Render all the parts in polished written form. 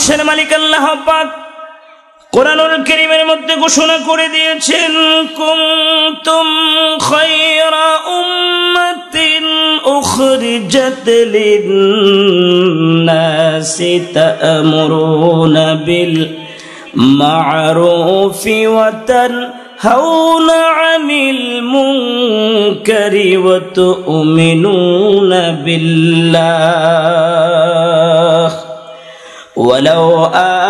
আরশের মালিক আল্লাহ পাক কোরআনুল কারীমের মধ্যে ঘোষণা করে দিয়েছেন, কুনতুম খায়রা উম্মাতিন উখরিজাত লিন-নাসি তা'মুরুনা বিল মা'রুফি ওয়া তানহাউনা 'আনিল মুনকারি ওয়া তু'মিনুনা বিল্লাহ ولو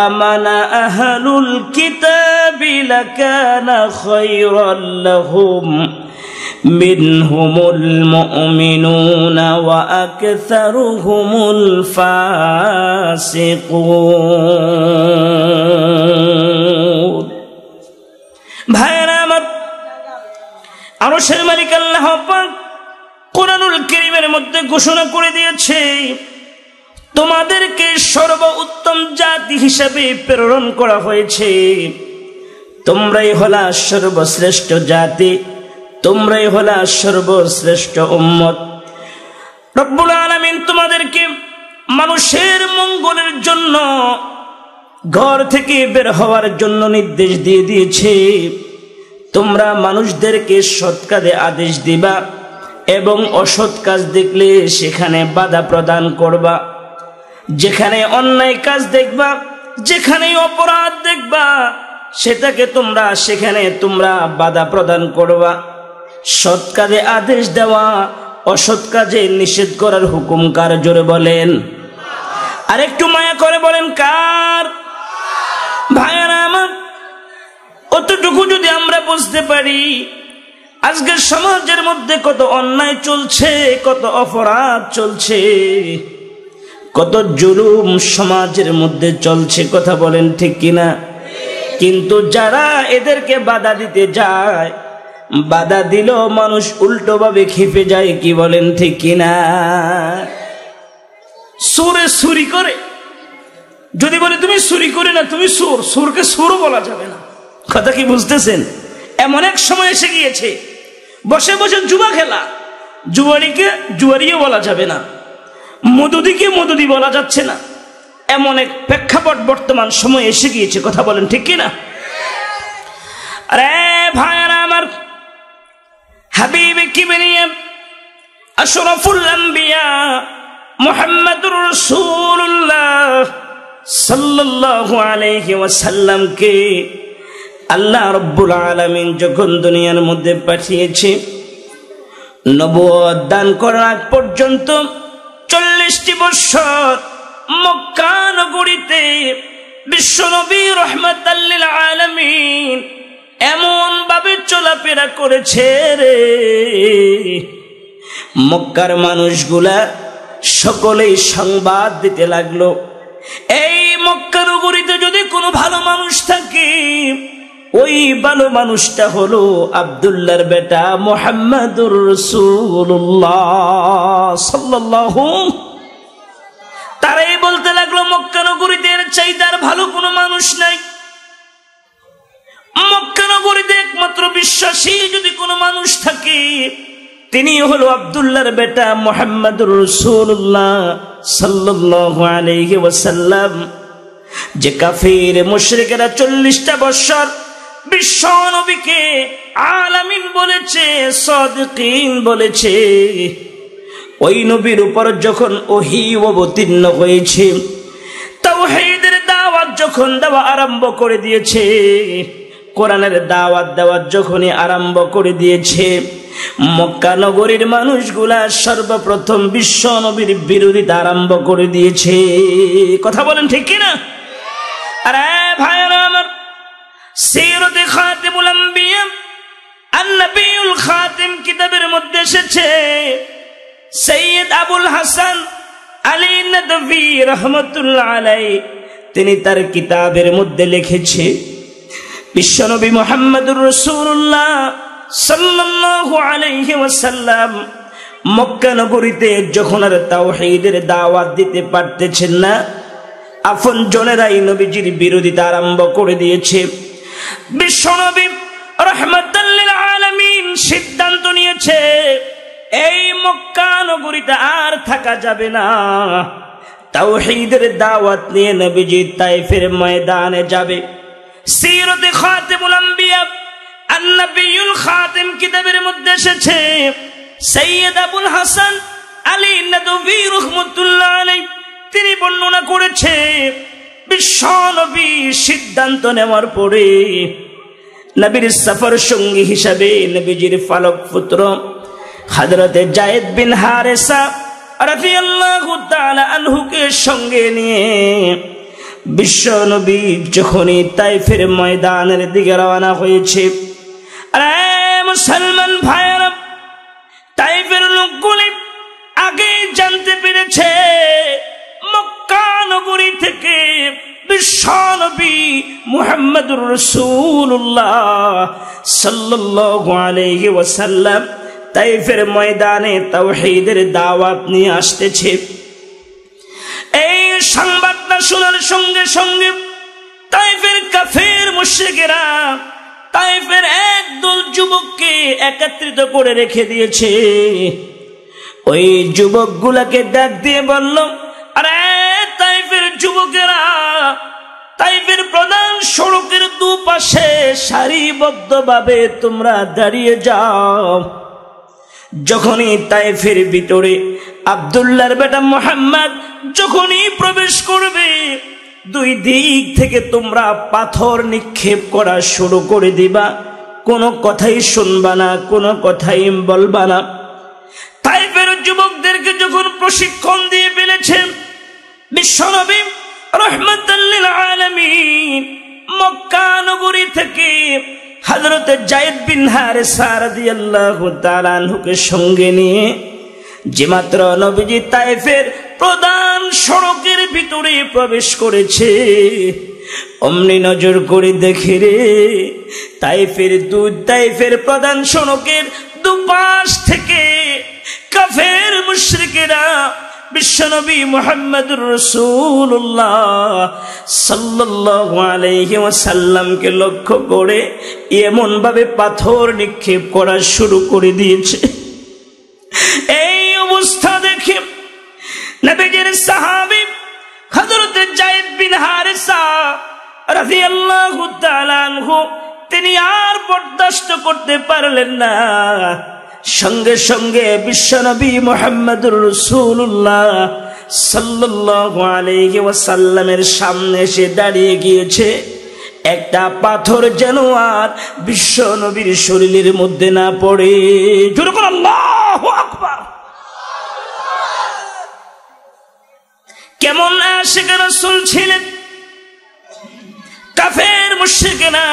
آمن أهل الكتاب لكان خيرا لهم منهم المؤمنون وأكثرهم الفاسقون ভাইরা আমার, আরশের মালিক আল্লাহ পাক কোরআনুল কারীমের মধ্যে ঘোষণা করে দিয়েছে, তোমাদেরকে সর্বোত্তম জাতি হিসেবে প্রেরণ করা হয়েছে। তোমরাই হলা সর্বশ্রেষ্ঠ জাতি, তোমরাই হলা সর্বশ্রেষ্ঠ উম্মত। রব্বুল আলামিন তোমাদেরকে মানুষের মঙ্গলের জন্য ঘর থেকে বের হওয়ার জন্য নির্দেশ দিয়ে দিয়েছে। তোমরা মানুষদেরকে সৎ কাজে আদেশ দিবা এবং অসৎ কাজ দেখলে সেখানে বাধা প্রদান করবা। যেখানে অন্যায় কাজ দেখবা, যেখানে অপরাধ দেখবা, সেটাকে সেখানে তোমরা বাধা প্রদান করবা। সৎ কাজে আদেশ দেওয়া, অসৎ কাজে নিষেধ করার হুকুম কার? জোরে বলেন। আর একটু মায়া করে বলেন কার? ভাইরা আমার, অতটুকু যদি আমরা বুঝতে পারি, আজকের সমাজের মধ্যে কত অন্যায় চলছে, কত অপরাধ চলছে, কত জুলুম সমাজের মধ্যে চলছে, কথা বলেন ঠিক কিনা? কিন্তু যারা এদেরকে বাধা দিতে যায়, বাধা দিলেও মানুষ উল্টো ভাবে খেপে যায়, কি বলেন ঠিক কিনা? সুরে চুরি করে, যদি বলে তুমি চুরি করে না, তুমি সুর, সুরকে সুরও বলা যাবে না, কথা কি বুঝতেছেন? এমন এক সময় এসে গিয়েছে, বসে বসে জুয়া খেলা, জুয়ারিকে জুয়ারিও বলা যাবে না, মদুদিকে মদুদি বলা যাচ্ছে না, এমন এক প্রেক্ষাপট বর্তমান সময় এসে গিয়েছে, কথা বলেন ঠিক কিনা? আরে ভাইরা আমার, হাবিবে কিবরিয়া আশরাফুল আম্বিয়া মুহাম্মাদুর রাসূলুল্লাহ সাল্লাল্লাহু আলাইহি ওয়াসাল্লামকে আল্লাহ রাব্বুল আলামিন যখন দুনিয়ার মধ্যে পাঠিয়েছে, নবুয়ত দান করার আগ পর্যন্ত 40টি বছর মক্কা নগরীতে বিশ্বনবী রাহমাতাল লিল আলামিন এমন ভাবে চলাফেরা করেছে রে, মক্কার মানুষগুলা সকলেই সংবাদ দিতে লাগলো, এই মক্কা নগরীতে যদি কোনো ভালো মানুষ থাকে, ওই ভালো মানুষটা হলো আব্দুল্লাহর বেটা মুহাম্মাদুর রাসূলুল্লাহ সাল্লাল্লাহু। তারাই বলতে লাগলো মক্কা নগরীতে এর চাইতে আর ভালো কোনো মানুষ নাই, মক্কা নগরীতে একমাত্র বিশ্বাসী যদি কোনো মানুষ থাকে, তিনি হলো আব্দুল্লাহর বেটা মুহাম্মাদুর রাসূলুল্লাহ সাল্লাল্লাহু আলাইহি ওয়াসাল্লাম। যে কাফির মুশরিকরা 40টা বছর বিশ্ব নবীকে আলামিন বলেছে, সাদিকিন বলেছে, ওই নবীর উপর যখন ওহী অবতীর্ণ হয়েছে, তাওহীদের দাওয়াত যখন দেওয়া আরম্ভ করে দিয়েছে, কোরআনের দাওয়াত দেওয়া যখনই আরম্ভ করে দিয়েছে, মক্কা নগরীর মানুষগুলা সর্বপ্রথম বিশ্ব নবীর বিরোধিতা আরম্ভ করে দিয়েছে, কথা বলেন ঠিক কিনা? আরে ভাইরা আমার, সিরাতে খাতিমুল আম্বিয়া আন-নবিয়ুল খাতিম কিতাবের মধ্যে এসেছে, সৈয়দ আবুল হাসান আলী নদভী রাহমাতুল্লাহ আলাইহি তিনি তার কিতাবের মধ্যে লিখেছে, বিশ্বনবী মুহাম্মদুর রাসূলুল্লাহ সাল্লাল্লাহু আলাইহি ওয়াসাল্লাম মক্কা নগরীতে যখন আর তাওহীদের দাওয়াত দিতে পারতেছেন না, আপন জনেরাই নবীজির বিরোধিতা আরম্ভ করে দিয়েছে। বিশ্বনবী রাহমাতাল লিল আলামিন সিদ্ধান্ত নিয়েছে, এই মক্কা নগরীতে আর থাকা যাবে না, তাওহীদের দাওয়াত নিয়ে নবীজি তায়েফের ময়দানে যাবে। সিরাতে খাতিমুল আম্বিয়া আন-নবিয়ুল খাতিম কিতাবের মধ্যে এসেছে, সৈয়দ আবুল হাসান আলী নদভী রাহমাতুল্লাহ আলাইহি তিনি বর্ণনা করেছে, বিশ্বনবী সিদ্ধান্ত নেওয়ার পরে নবীর সফর সঙ্গী হিসাবে নবীজির ফালক পুত্র হযরতে যায়েদ বিন হারেসা রাদিয়াল্লাহু তাআলা আনহুকে সঙ্গে নিয়ে বিশ্বনবী যখনই তায়েফের ময়দানের দিকে রওনা হয়েছে। আরে মুসলমান ভাইরা, তায়েফের লোকগুলি আগে জানতে পেরেছে মক্কা নগরী থেকে বিশ্বনবী মুহাম্মদুর রাসূলুল্লাহ সাল্লাল্লাহু আলাইহি ওয়াসাল্লাম তায়েফের ময়দানে তাওহীদের দাওয়াত নিয়ে আসতেছে। এই সংবাদটা শোনার সঙ্গে সঙ্গে তায়েফের কাফের মুশরিকেরা তায়েফের একদল যুবককে একত্রিত করে রেখে দিয়েছে। ওই যুবকগুলোকে ডাক দিয়ে বলল, আরে তায়েফের যুবকেরা, তায়েফের প্রধান সড়কের দুপাশে সারিবদ্ধভাবে তোমরা দাঁড়িয়ে যাও। যখনই তায়েফের ভিতরে আব্দুল্লাহর বেটা মুহাম্মদ যখনই প্রবেশ করবে, দুই দিক থেকে তোমরা পাথর নিক্ষেপ করা শুরু করে দিবা, কোনো কথাই শুনবা না, কোনো কথাই বলবা না। তায়েফের যুবকদেরকে যখন প্রশিক্ষণ দিয়ে ফেলেছেন বিশ্বনবী রাহমাতাল লিল আলামিন মক্কা নগরী থেকে হযরত যায়েদ বিন হারেসা রাদিয়াল্লাহু তাআলা আনহুকে সঙ্গে নিয়ে যে মাত্র নবীজি তায়েফের প্রধান সড়কের ভিতরে প্রবেশ করেছে, অমনি নজর করে দেখে রে তায়েফের প্রধান সড়কের দুপাশ থেকে কাফের মুশরিকেরা বিশ্বনবী মুহাম্মদুর রাসূলুল্লাহ সাল্লাল্লাহু আলাইহি ওয়াসাল্লামকে লক্ষ্য করে এমন ভাবে পাথর নিক্ষেপ করা শুরু করে দিয়েছে। এই অবস্থা দেখে নবীজির সাহাবী হযরত যায়েদ বিন হারেসা রাদিয়াল্লাহু তাআলা আনহু তিনি আর বরদাস্ত করতে পারলেন না। সঙ্গে সঙ্গে বিশ্বনবী মুহাম্মদুর রাসূলুল্লাহ সাল্লাল্লাহু আলাইহি ওয়াসাল্লামের সামনে এসে দাঁড়িয়ে গিয়েছে। একটা পাথর যেন আর বিশ্বনবীর শরীরের মধ্যে না পড়ে। জোরে বলো আল্লাহু আকবার। কেমন আশিক রাসূল ছিলেন কাফের মুশরিকেরা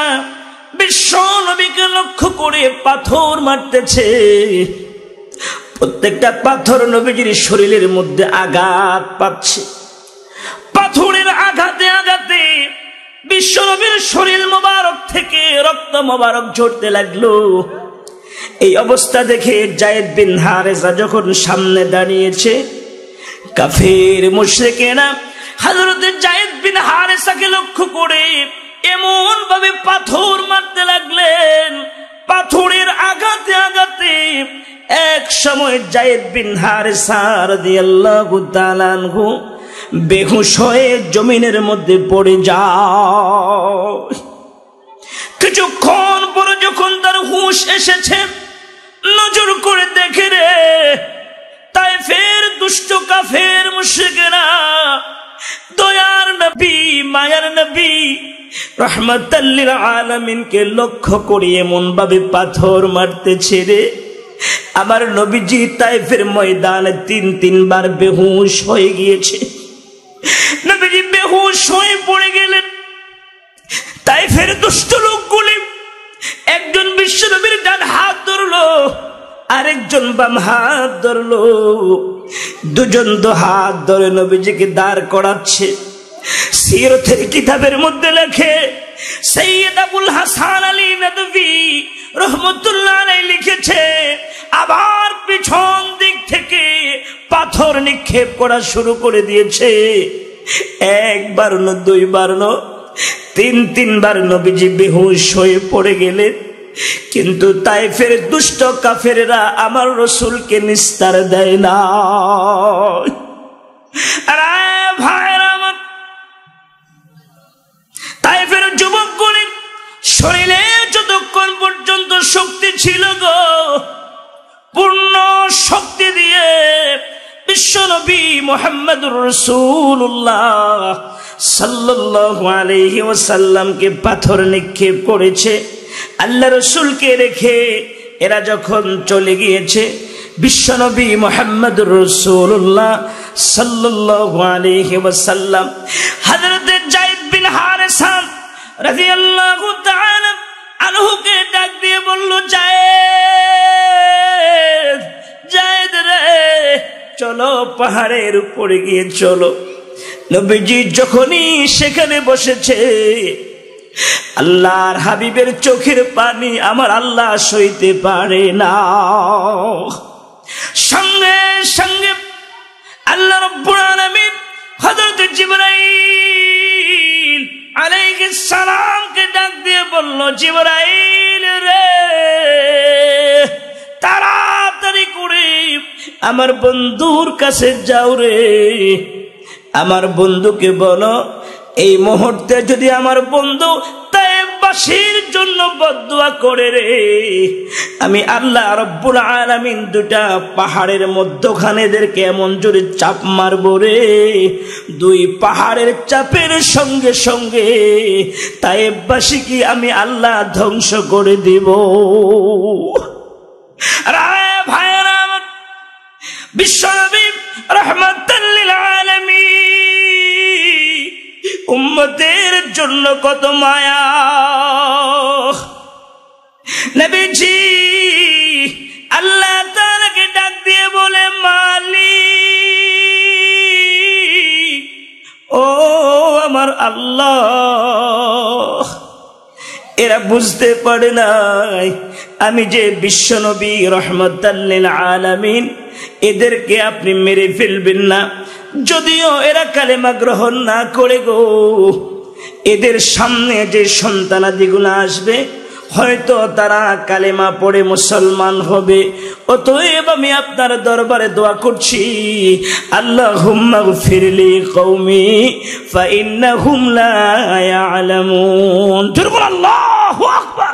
বিশ্বনবীকে লক্ষ্য করে পাথর মারতেছে। প্রত্যেকটা পাথর নবীজির শরীরের মধ্যে আঘাত পাচ্ছে। পাথরের আঘাতে আঘাতে বিশ্বনবীর শরীর মোবারক থেকে রক্ত মোবারক ঝরতে লাগলো। এই অবস্থা দেখে যায়েদ বিন হারেসা যখন সামনে দাঁড়িয়েছে, কাফের মুশরিকেরা হযরত যায়েদ বিন হারেসাকে লক্ষ্য করে এমন ভাবে পাথর মারতে লাগলেন। পাথরের আঘাতে আঘাতে এক সময় যায়েদ বিন হারেসা রাদিয়াল্লাহু তাআলা আনহু বেহুশ হয়ে জমিনের মধ্যে পড়ে যায়। কিছুক্ষণ পরে যখন তার হুঁশ এসেছে, নজর করে দেখে রে তায়েফের দুষ্ট কাফের মুশরিকেরা দয়ার নবী মায়ার নবী রাহমাতাল লিল আলামিনকে লক্ষ্য করে এমন ভাবে পাথর মারতেছে রে, আমার নবীজি তায়েফের ময়দানে তিনবার বেহুশ হয়ে গিয়েছে। নবীজি বেহুশ হয়ে পড়ে গেলেন। তায়েফের দুষ্ট লোকগুলি একজন বিশ্বনবীর ডান হাত ধরলো, আরেকজন বাম হাত ধরলো, দুজন দু হাত ধরে নবীজিকে দাঁড় করাচ্ছে। সিরতের কিতাবের মধ্যে লেখে সৈয়দ আবুল হাসান আলী নদভী রহমতুল্লাহ আলাইহি লিখেছে, আবার পিছন দিক থেকে পাথর নিক্ষেপ করা শুরু করে দিয়েছে। একবার না দুইবার না তিনবার নবীজি বেহুশ হয়ে পড়ে গেলেন। কিন্তু তায়েফের দুষ্ট কাফেররা আমার রাসূলকে নিস্তার দেয় না। আরে ভাইরা আমার, তায়েফের যুবকগুলির শরীরে যতক্ষণ পর্যন্ত শক্তি ছিল গো, পূর্ণ শক্তি দিয়ে বিশ্বনবী মুহাম্মদুর রাসূলুল্লাহ সাল্লাল্লাহু আলাইহি ওয়াসাল্লামকে পাথর নিক্ষেপ করেছে। আল্লাহ রাসূলকে রেখে এরা যখন চলে গিয়েছে, বিশ্বনবী মুহাম্মদুর রাসূলুল্লাহ সাল্লাল্লাহু আলাইহি ওয়াসাল্লাম হযরত যায়েদ বিন হারেসা রাদিয়াল্লাহু তাআলা আনহুকে ডাক দিয়ে বলল, যায়েদ, যায়েদ রে, চলো পাহাড়ের উপরে গিয়ে চলো। নবীজি যখনই সেখানে বসেছে, আল্লাহর হাবিবের চোখের পানি আমার আল্লাহ সইতে পারে না। সঙ্গে সঙ্গে আল্লাহ রাব্বুল আলামিন হযরত জিবরাইল আলাইহিস সালামকে ডাক দিয়ে বলল, জিবরাইল রে, তাড়াতাড়ি করে আমার বন্ধুর কাছে যাও রে, আমার বন্ধুকে বলো এই মুহূর্তে যদি আমার বন্ধু তায়েফবাসীর জন্য বদদুয়া করে রে, আমি আল্লাহ রাব্বুল আলামিন দুটা পাহাড়ের মধ্যখানে এদেরকে এমন জোরে চাপ মারবো রে, দুই পাহাড়ের চাপের সঙ্গে সঙ্গে তায়েফবাসীকে আমি আল্লাহ ধ্বংস করে দিব। ভাইরা আমার, বিশ্বনবী রাহমাতাল লিল আলামিন উম্মতের জন্য কত মায়া। নবীজি আল্লাহ তাআলাকে ডাক দিয়ে বলে, মালিক, ও আমার আল্লাহ, এরা বুঝতে পারে নাই আমি যে বিশ্বনবী রাহমাতাল লিল আলামিন, এদেরকে আপনি মেরে ফেলবেন না। যদিও এরা কালেমা গ্রহণ না করে গো, এদের সামনে যে সন্তানাদিগুলো আসবে হয়তো তারা কালেমা পড়ে মুসলমান হবে। অতএব আমি আপনার দরবারে দোয়া করছি, আল্লাহুম্মা গফিরলি কওমি ফা ইন্নাহুম লা ইয়ালামুন। আল্লাহু আকবার।